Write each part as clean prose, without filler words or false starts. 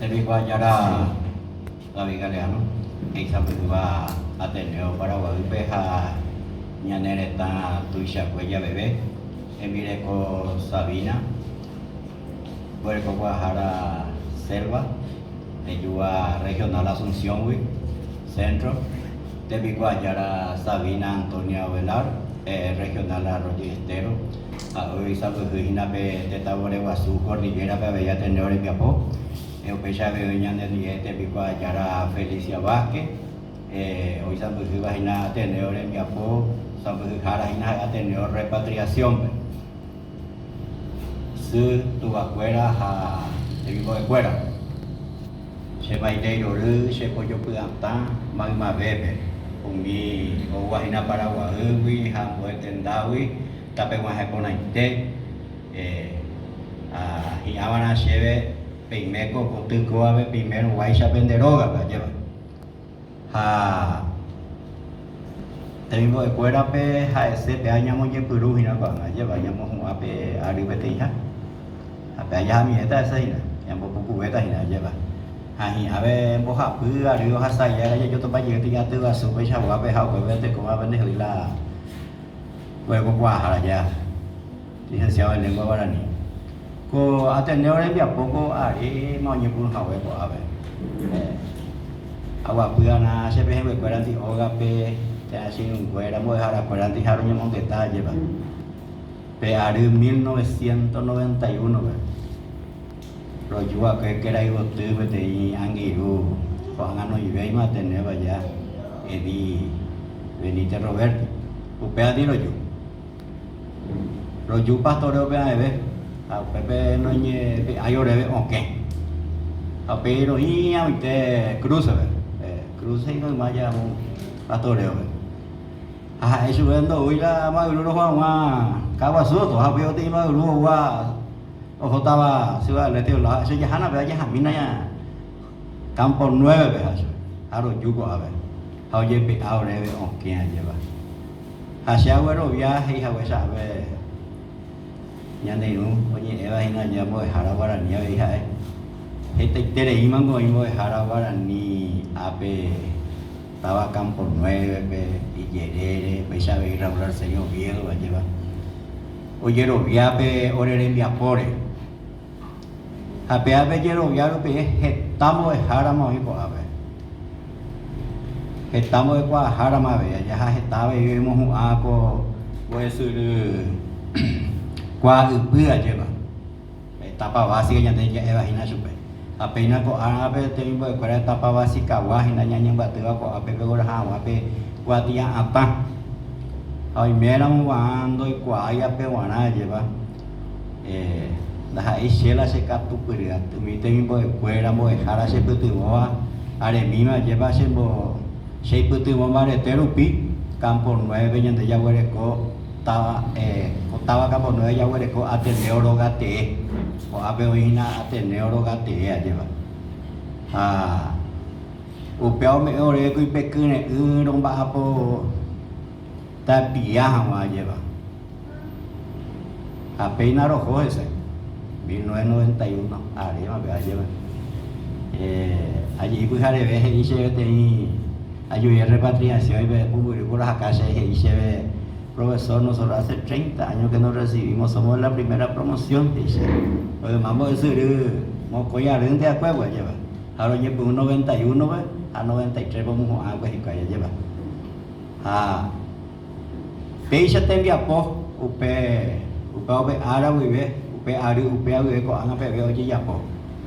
Televicua Yara David Galeano, Exapiva Ateneo Paraguay, Peja Ñanereta Tuisha Cuella Bebé, Emireco Sabina, Puerco Guajara Selva, Eyua Regional Asunción, Centro, Televicua Yara Sabina Antonia Velar, Regional Arroyo Estero, hoy Sabina de Tabore Guazú, Cordillera Bebella Tenor y Piapó. Eu pecha veñan de niete Picua Yara Felicia Vázquez, hoy San Luis Vagina Ateneo en Miapó, San Luis Jarajina Ateneo Repatriación. Su tu afuera a el vivo de fuera. Se va a ir a se pollo pudanta, magma bebe, un mi o Guajina Paraguay, Hambo Tendawi, Tape Guajeponaite, y Habana Cheve. Pimeco, Cotico, Ave, primero, Guaycha, Penderoga, para llevar. Tengo de fuera, pe, a ese pe, añamos en Perú, y no van a llevar, añamos un ape, arribetilla. A pe, allá mi neta, esa hina, y ambos cubetas, y la lleva. Ahí, a ver, en boja, pu, arriba, hasta allá, yo te voy a llegar, te voy a subir, ya voy a ver, vete, como a vender, y la. Luego, guajara, ya. Licenciado en lengua guaraní. Cô Ateneo đấy việc cô ở đi mọi nhiệm vụ học về của về agua puyana se ve về quedan thì ogape te hacen queda muy hara quedan thì haro ni monte ta lleva pe ari 1991 rồi yo que era yo tuve de angiru khoảng ano y ve mà Ateneo vaya edi Benito Robert upea di rồi yo pastor upea ve Pepe no hay ayore okay. Pero y a te cruza y no vaya un pastoreo. Eso vendo hoy la magro Juan Cagua Soto, había te magro wa ojo estaba se va le tío la se ya hana ve ya mina ya campo 9 ve eso. Aro yugo a ver. Oye pe ahora ve okay lleva. Hacia güero viaje y a sabe nhà này luôn, coi như em hay nhà mua hà ra ni vậy hay, hết tết này mang coi mua hà ra ni ape, tawa campo nueve pe, y llegué, pesa ver regular señor viejo va llevar, oye lo viape, ore le viapore, ape ape ye lo viaro pe, estamos hà ra mau ipo ape, estamos de qua hà ra mau vậy, ya estaba y vemos un aco, pues qua bữa chứ mà tapa basi yang tadi eva hina supe apenas ko ape tempo ko tapa basi kawa hina yang batu ko ape ko ha ape qua tia apa ai meram wan doi qua ape wana je ba dah isela se katu peria tu mi tempo ko era mo hara se putu wa are mima je ba se bo se putu mo mare terupi campo 9 yang ya were ko estaba acá por nueve ya huele con Ateneo Rogate o Apeoina Ateneo Rogate ya lleva upeo me ore kui pekune dong ba apo tapia hama lleva apenas rojo ese 1991 arriba me lleva allí pues haré ve y se te ayuda repatriación y ve por las casas y se ve profesor, nosotros hace 30 años que nos recibimos, somos la primera promoción, dice. Oye, vamos a decir, vamos a coger de acuerdo, lleva. Ahora llevo un 91, a 93 vamos a agua y calle, lleva. Peixe te envía po, upe árabe, upe árabe, con anga pebe oye ya po.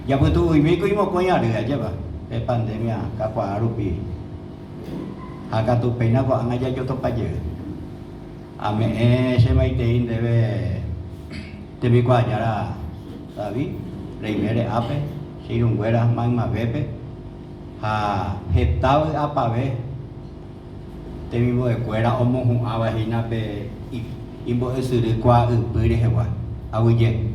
Ya pues tú y me coimos coñar, lleva. De pandemia, capa arupi. Acá tu peina con anga ya yo topa lleva. Ame se mai tein debe te qua Yara David Reimere ape sirun guera magma bebe hetau apa be te vivo de cuera omo un abajina pe imbo esuri qua upire hewa awiye